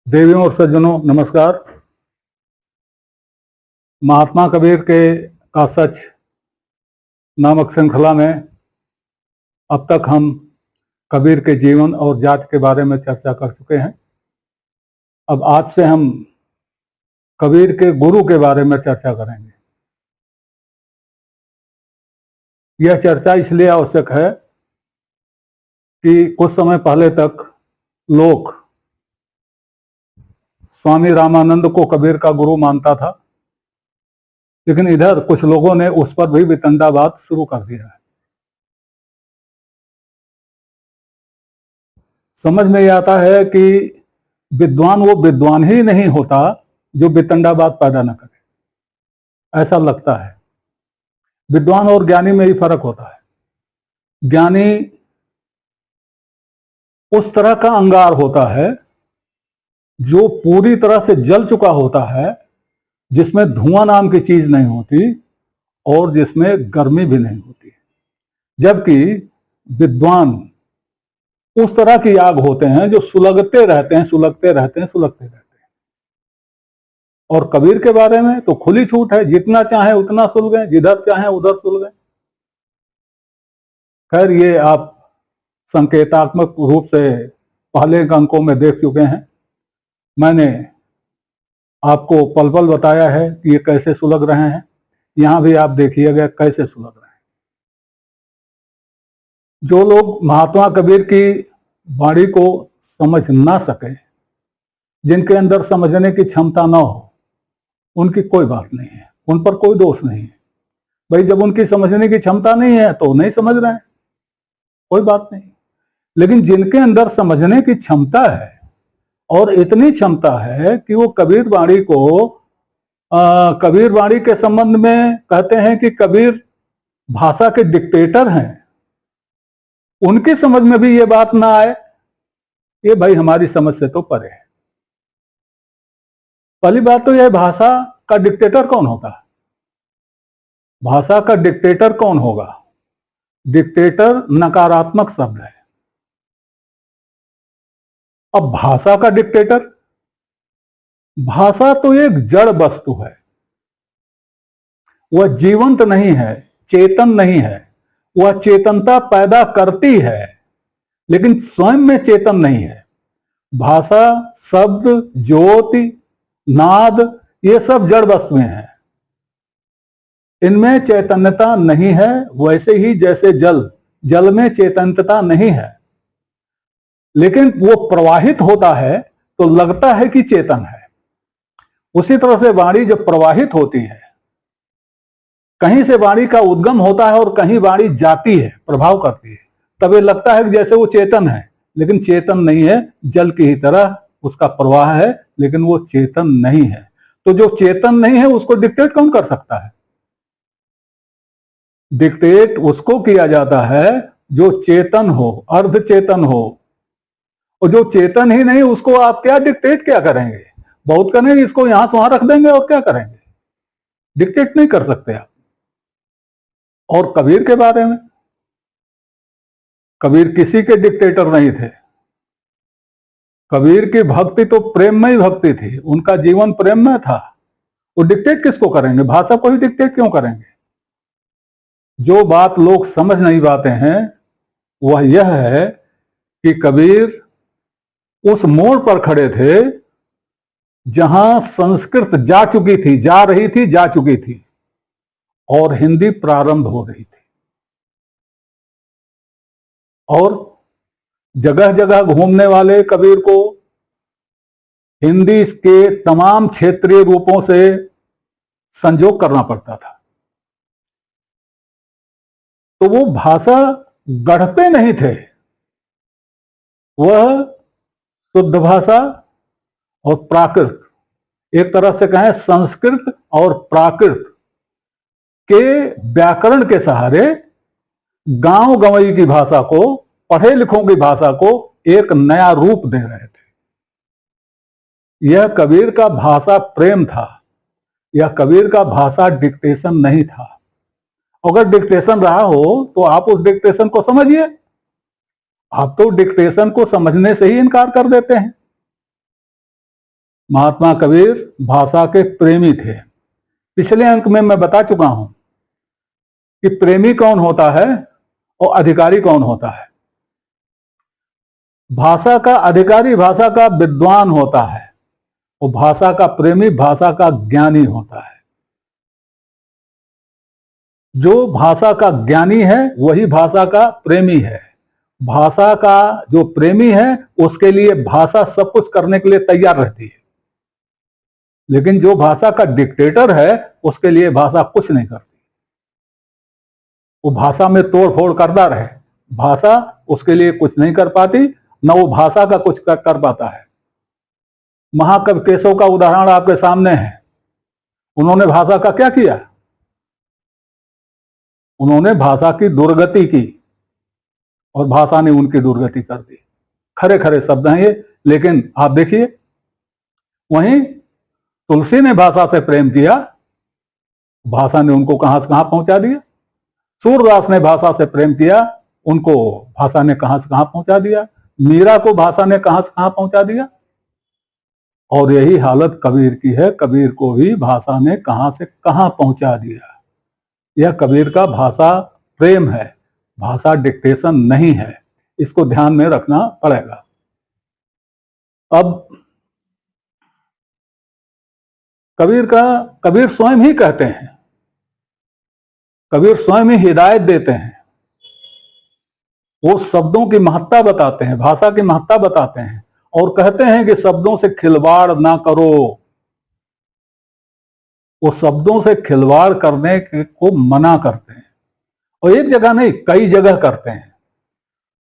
देवियों और सज्जनों नमस्कार। महात्मा कबीर के का सच नामक श्रृंखला में अब तक हम कबीर के जीवन और जाति के बारे में चर्चा कर चुके हैं। अब आज से हम कबीर के गुरु के बारे में चर्चा करेंगे। यह चर्चा इसलिए आवश्यक है कि कुछ समय पहले तक लोग स्वामी रामानंद को कबीर का गुरु मानता था, लेकिन इधर कुछ लोगों ने उस पर भी वितंडावाद शुरू कर दिया है। समझ में आता है कि विद्वान वो विद्वान ही नहीं होता जो वितंडावाद पैदा न करे, ऐसा लगता है। विद्वान और ज्ञानी में ही फर्क होता है। ज्ञानी उस तरह का अंगार होता है जो पूरी तरह से जल चुका होता है, जिसमें धुआं नाम की चीज नहीं होती और जिसमें गर्मी भी नहीं होती। जबकि विद्वान उस तरह की आग होते हैं जो सुलगते रहते हैं, सुलगते रहते हैं, सुलगते रहते हैं। और कबीर के बारे में तो खुली छूट है, जितना चाहे उतना सुलगे, जिधर चाहे उधर सुलगे। खैर, ये आप संकेतात्मक रूप से पहले अंकों में देख चुके हैं। मैंने आपको पल पल बताया है कि ये कैसे सुलग रहे हैं। यहां भी आप देखिएगा कैसे सुलग रहे हैं। जो लोग महात्मा कबीर की वाणी को समझ ना सके, जिनके अंदर समझने की क्षमता ना हो, उनकी कोई बात नहीं है, उन पर कोई दोष नहीं है। भाई, जब उनकी समझने की क्षमता नहीं है तो नहीं समझ रहे हैं, कोई बात नहीं। लेकिन जिनके अंदर समझने की क्षमता है, और इतनी क्षमता है कि वो कबीर वाणी को कबीर वाणी के संबंध में कहते हैं कि कबीर भाषा के डिक्टेटर हैं, उनकी समझ में भी ये बात ना आए, ये भाई हमारी समझ से तो परे है। पहली बात तो यह, भाषा का डिक्टेटर कौन होता है? भाषा का डिक्टेटर कौन होगा? डिक्टेटर नकारात्मक शब्द है। अब भाषा का डिक्टेटर, भाषा तो एक जड़ वस्तु है, वह जीवंत नहीं है, चेतन नहीं है। वह चेतनता पैदा करती है लेकिन स्वयं में चेतन नहीं है। भाषा, शब्द, ज्योति, नाद, ये सब जड़ वस्तुएं हैं, इनमें चैतन्यता नहीं है। वैसे ही जैसे जल में चैतन्यता नहीं है, लेकिन वो प्रवाहित होता है तो लगता है कि चेतन है। उसी तरह से वाणी जब प्रवाहित होती है, कहीं से वाणी का उद्गम होता है और कहीं वाणी जाती है, प्रभाव करती है, तब ये लगता है कि जैसे वो चेतन है, लेकिन चेतन नहीं है। जल की ही तरह उसका प्रवाह है, लेकिन वो चेतन नहीं है। तो जो चेतन नहीं है उसको डिक्टेट कौन कर सकता है? डिक्टेट उसको किया जाता है जो चेतन हो, अर्ध चेतन हो। और जो चेतन ही नहीं, उसको आप क्या डिक्टेट क्या करेंगे? बहुत करेंगे, इसको यहां से वहां रख देंगे और क्या करेंगे? डिक्टेट नहीं कर सकते आप। और कबीर के बारे में, कबीर किसी के डिक्टेटर नहीं थे। कबीर की भक्ति तो प्रेममय भक्ति थी, उनका जीवन प्रेम में था। वो डिक्टेट किसको करेंगे? भाषा को ही डिक्टेट क्यों करेंगे? जो बात लोग समझ नहीं पाते हैं वह यह है कि कबीर उस मोड़ पर खड़े थे जहां संस्कृत जा चुकी थी, जा रही थी, जा चुकी थी, और हिंदी प्रारंभ हो रही थी। और जगह जगह घूमने वाले कबीर को हिंदी के तमाम क्षेत्रीय रूपों से संजोग करना पड़ता था। तो वो भाषा गढ़ते नहीं थे, वह शुद्ध भाषा और प्राकृत, एक तरह से कहें संस्कृत और प्राकृत के व्याकरण के सहारे गांव गंवई की भाषा को, पढ़े लिखों की भाषा को एक नया रूप दे रहे थे। यह कबीर का भाषा प्रेम था, यह कबीर का भाषा डिक्टेशन नहीं था। अगर डिक्टेशन रहा हो तो आप उस डिक्टेशन को समझिए। आप तो डिक्टेशन को समझने से ही इनकार कर देते हैं। महात्मा कबीर भाषा के प्रेमी थे। पिछले अंक में मैं बता चुका हूं कि प्रेमी कौन होता है और अधिकारी कौन होता है। भाषा का अधिकारी भाषा का विद्वान होता है और भाषा का प्रेमी भाषा का ज्ञानी होता है। जो भाषा का ज्ञानी है वही भाषा का प्रेमी है। भाषा का जो प्रेमी है उसके लिए भाषा सब कुछ करने के लिए तैयार रहती है, लेकिन जो भाषा का डिक्टेटर है उसके लिए भाषा कुछ नहीं करती। वो भाषा में तोड़ फोड़ करता रहे, भाषा उसके लिए कुछ नहीं कर पाती, न वो भाषा का कुछ कर पाता है। महाकवि केशव का उदाहरण आपके सामने है। उन्होंने भाषा का क्या किया? उन्होंने भाषा की दुर्गति की और भाषा ने उनकी दुर्गति कर दी। खरे खरे शब्द हैं ये, लेकिन आप देखिए, वहीं तुलसी ने भाषा से प्रेम किया, भाषा ने उनको कहां से कहां पहुंचा दिया। सूरदास ने भाषा से प्रेम किया, उनको भाषा ने कहां से कहां पहुंचा दिया। मीरा को भाषा ने कहां से कहां पहुंचा दिया। और यही हालत कबीर की है। कबीर को भी भाषा ने कहां से कहां पहुंचा दिया। यह कबीर का भाषा प्रेम है, भाषा डिक्टेशन नहीं है। इसको ध्यान में रखना पड़ेगा। अब कबीर स्वयं ही कहते हैं, कबीर स्वयं ही हिदायत देते हैं। वो शब्दों की महत्ता बताते हैं, भाषा की महत्ता बताते हैं और कहते हैं कि शब्दों से खिलवाड़ ना करो। वो शब्दों से खिलवाड़ करने को मना करते हैं, और एक जगह नहीं कई जगह करते हैं।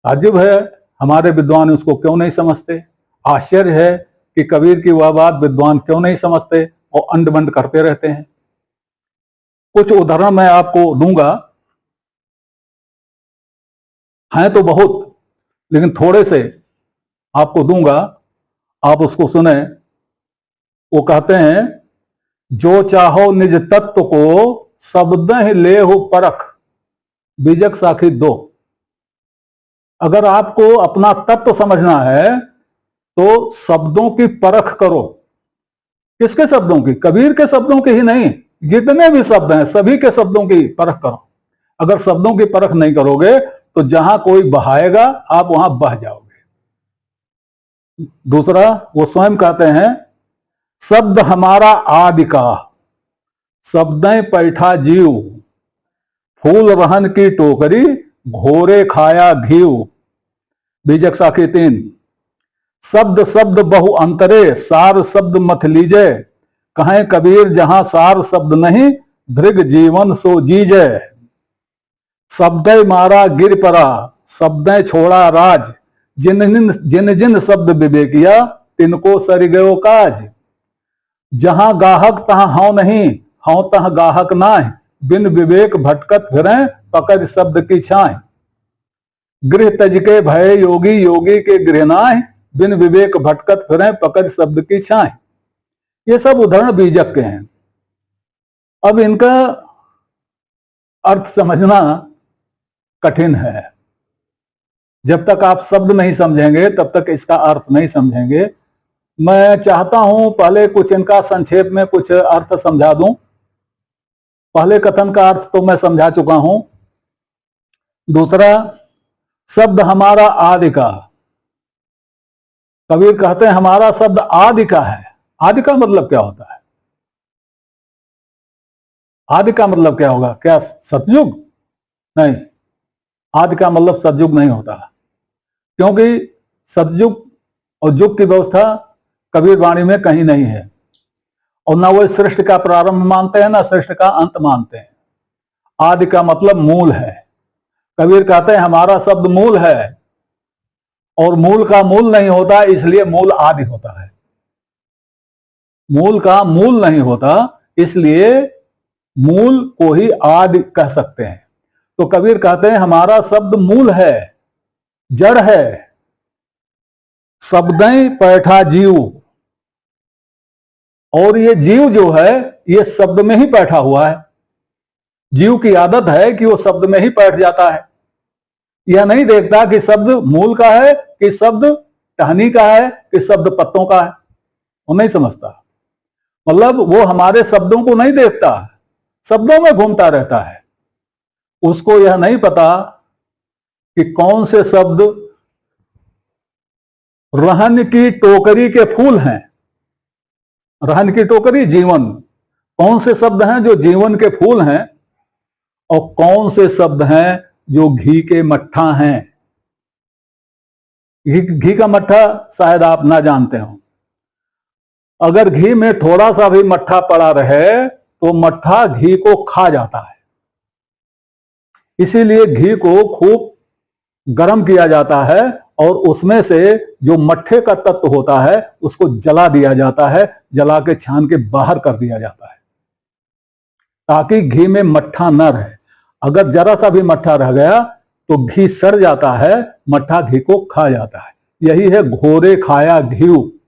ताज्जुब है हमारे विद्वान उसको क्यों नहीं समझते। आश्चर्य है कि कबीर की वह बात विद्वान क्यों नहीं समझते और अंड बंड करते रहते हैं। कुछ उदाहरण मैं आपको दूंगा, हैं तो बहुत, लेकिन थोड़े से आपको दूंगा, आप उसको सुने। वो कहते हैं, जो चाहो निज तत्व को शब्द ही ले हो परख, बीजक साखी दो। अगर आपको अपना तत्व समझना है तो शब्दों की परख करो। किसके शब्दों की? कबीर के शब्दों की ही नहीं, जितने भी शब्द हैं सभी के शब्दों की परख करो। अगर शब्दों की परख नहीं करोगे तो जहां कोई बहाएगा आप वहां बह जाओगे। दूसरा, वो स्वयं कहते हैं, शब्द हमारा आदि का, शब्दें पैठा जीव, फूल रहन की टोकरी, घोरे खाया घीव। बीजक साखी 3। शब्द शब्द बहु अंतरे, सार शब्द मत लीजे, कहें कबीर जहां सार शब्द नहीं, धृग जीवन सो जीजे। शब्दे मारा गिर परा, शब्दें छोड़ा राज, जिन जिन शब्द विवेकिया, तिनको सरि गयो काज। जहां गाहक तहां हौ नहीं, हौ तह गाहक नाह, बिन विवेक भटकत फिरें, पकड़ शब्द की छाए। गृह तज के भय योगी, योगी के गृह नाह, बिन विवेक भटकत फिरें, पकड़ शब्द की छाए। ये सब उदाहरण बीजक के हैं। अब इनका अर्थ समझना कठिन है। जब तक आप शब्द नहीं समझेंगे तब तक इसका अर्थ नहीं समझेंगे। मैं चाहता हूं पहले कुछ इनका संक्षेप में कुछ अर्थ समझा दूं। पहले कथन का अर्थ तो मैं समझा चुका हूं। दूसरा, शब्द हमारा आदि का। कबीर कहते हैं हमारा शब्द आदि का है। आदि का मतलब क्या होता है? आदि का मतलब क्या होगा? क्या सतयुग? नहीं, आदि का मतलब सतयुग नहीं होता, क्योंकि सतयुग और युग की व्यवस्था कबीर वाणी में कहीं नहीं है। और ना वो सृष्टि का प्रारंभ मानते हैं ना सृष्टि का अंत मानते हैं। आदि का मतलब मूल है। कबीर कहते हैं हमारा शब्द मूल है, और मूल का मूल नहीं होता इसलिए मूल आदि होता है। मूल का मूल नहीं होता इसलिए मूल को ही आदि कह सकते हैं। तो कबीर कहते हैं हमारा शब्द मूल है, जड़ है। शब्दें पैठा जीव, और ये जीव जो है ये शब्द में ही बैठा हुआ है। जीव की आदत है कि वो शब्द में ही बैठ जाता है। यह नहीं देखता कि शब्द मूल का है कि शब्द टहनी का है कि शब्द पत्तों का है। वो नहीं समझता। मतलब वो हमारे शब्दों को नहीं देखता, शब्दों में घूमता रहता है। उसको यह नहीं पता कि कौन से शब्द रहन की टोकरी के फूल हैं। रहन की टोकरी जीवन, कौन से शब्द हैं जो जीवन के फूल हैं और कौन से शब्द हैं जो घी के मट्ठा हैं। घी का मट्ठा शायद आप ना जानते हो। अगर घी में थोड़ा सा भी मट्ठा पड़ा रहे तो मट्ठा घी को खा जाता है। इसीलिए घी को खूब गर्म किया जाता है और उसमें से जो मट्ठे का तत्व होता है उसको जला दिया जाता है, जला के छान के बाहर कर दिया जाता है ताकि घी में मट्ठा न रहे। अगर जरा सा भी मट्ठा रह गया तो घी सड़ जाता है, मट्ठा घी को खा जाता है। यही है घोरे खाया घी।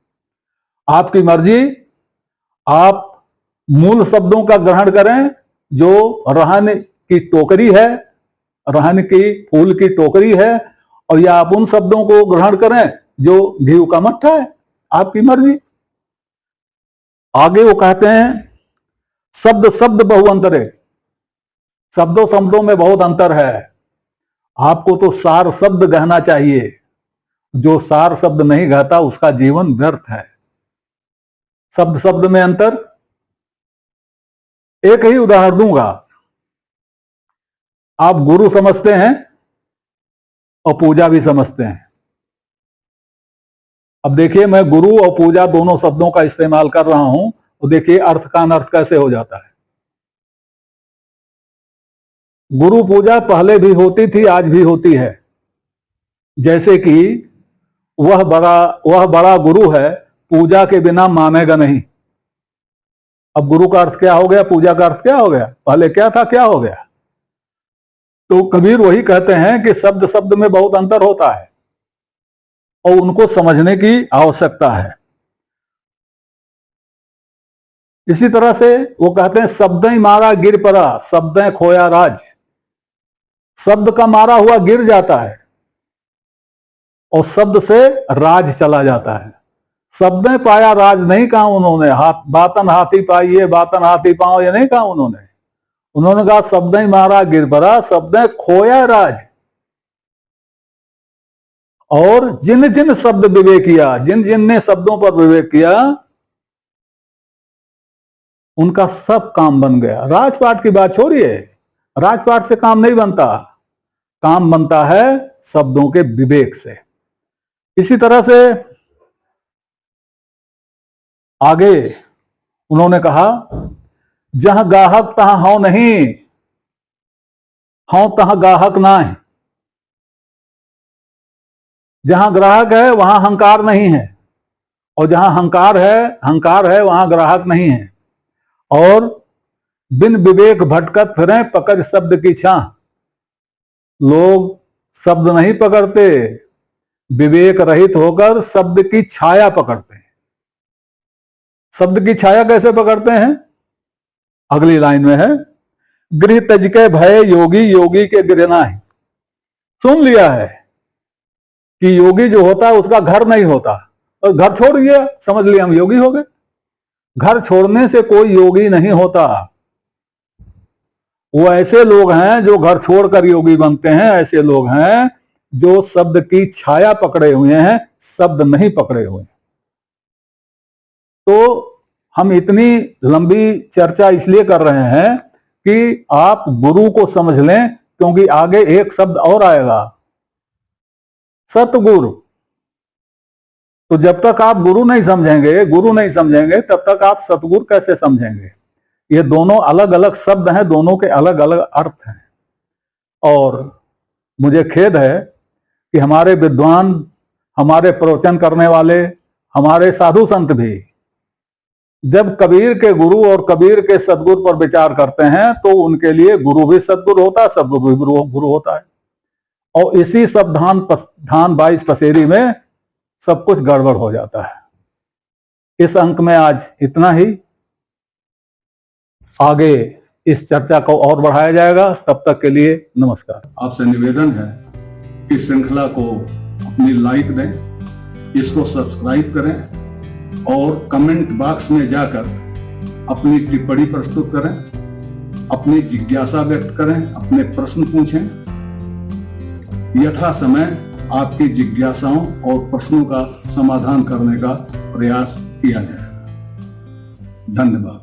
आपकी मर्जी, आप मूल शब्दों का ग्रहण करें जो रहन की टोकरी है, रहन की फूल की टोकरी है, और या आप उन शब्दों को ग्रहण करें जो घी का मट्ठा है। आपकी मर्जी। आगे वो कहते हैं शब्द शब्द बहुअंतरे। शब्दों शब्दों में बहुत अंतर है। आपको तो सार शब्द गहना चाहिए। जो सार शब्द नहीं गहता उसका जीवन व्यर्थ है। शब्द शब्द में अंतर, एक ही उदाहरण दूंगा। आप गुरु समझते हैं और पूजा भी समझते हैं। अब देखिए, मैं गुरु और पूजा दोनों शब्दों का इस्तेमाल कर रहा हूं, तो देखिए अर्थ का अनर्थ कैसे हो जाता है। गुरु पूजा पहले भी होती थी, आज भी होती है। जैसे कि वह बड़ा गुरु है, पूजा के बिना मानेगा नहीं। अब गुरु का अर्थ क्या हो गया, पूजा का अर्थ क्या हो गया, पहले क्या था क्या हो गया। तो कबीर वही कहते हैं कि शब्द शब्द में बहुत अंतर होता है और उनको समझने की आवश्यकता है। इसी तरह से वो कहते हैं शब्द ही मारा गिर पड़ा, शब्द खोया राज। शब्द का मारा हुआ गिर जाता है और शब्द से राज चला जाता है। शब्द ने पाया राज नहीं कहा उन्होंने, बातन हाथी पाई है बातन हाथी पाओ, ये नहीं कहा उन्होंने कहा शब्द ही मारा गिर पड़ा, शब्द ने खोया राज। और जिन जिन शब्द विवेक किया, जिन जिन ने शब्दों पर विवेक किया, उनका सब काम बन गया। राजपाट की बात छोड़िए, राजपाट से काम नहीं बनता, काम बनता है शब्दों के विवेक से। इसी तरह से आगे उन्होंने कहा जहां गाहक तहां हौ नहीं, हौ तहां गाहक ना है। जहां ग्राहक है वहां हंकार नहीं है, और जहां हंकार है वहां ग्राहक नहीं है। और बिन विवेक भटकत फिरें पकड़ शब्द की छां। लोग शब्द नहीं पकड़ते, विवेक रहित होकर शब्द की छाया पकड़ते हैं। शब्द की छाया कैसे पकड़ते हैं, अगली लाइन में है, गृह तज के भय योगी, योगी के गृह ना है। सुन लिया है कि योगी जो होता है उसका घर नहीं होता, और घर छोड़ गया, समझ लिया हम योगी हो गए। घर छोड़ने से कोई योगी नहीं होता। वो ऐसे लोग हैं जो घर छोड़कर योगी बनते हैं, ऐसे लोग हैं जो शब्द की छाया पकड़े हुए हैं, शब्द नहीं पकड़े हुए। तो हम इतनी लंबी चर्चा इसलिए कर रहे हैं कि आप गुरु को समझ लें, क्योंकि आगे एक शब्द और आएगा, सतगुरु। तो जब तक आप गुरु नहीं समझेंगे तब तक आप सतगुरु कैसे समझेंगे। ये दोनों अलग अलग शब्द हैं, दोनों के अलग अलग अर्थ हैं। और मुझे खेद है कि हमारे विद्वान, हमारे प्रवचन करने वाले, हमारे साधु संत भी जब कबीर के गुरु और कबीर के सदगुरु पर विचार करते हैं तो उनके लिए गुरु भी सदगुरु होता है, सदगुरु भी गुरु होता है। और इसी सावधान 22 पसेरी में सब कुछ गड़बड़ हो जाता है। इस अंक में आज इतना ही। आगे इस चर्चा को और बढ़ाया जाएगा। तब तक के लिए नमस्कार। आपसे निवेदन है कि श्रृंखला को अपनी लाइक दें, इसको सब्सक्राइब करें और कमेंट बॉक्स में जाकर अपनी टिप्पणी प्रस्तुत करें, अपनी जिज्ञासा व्यक्त करें, अपने प्रश्न पूछें। यथा समय आपकी जिज्ञासाओं और प्रश्नों का समाधान करने का प्रयास किया जाएगा। धन्यवाद।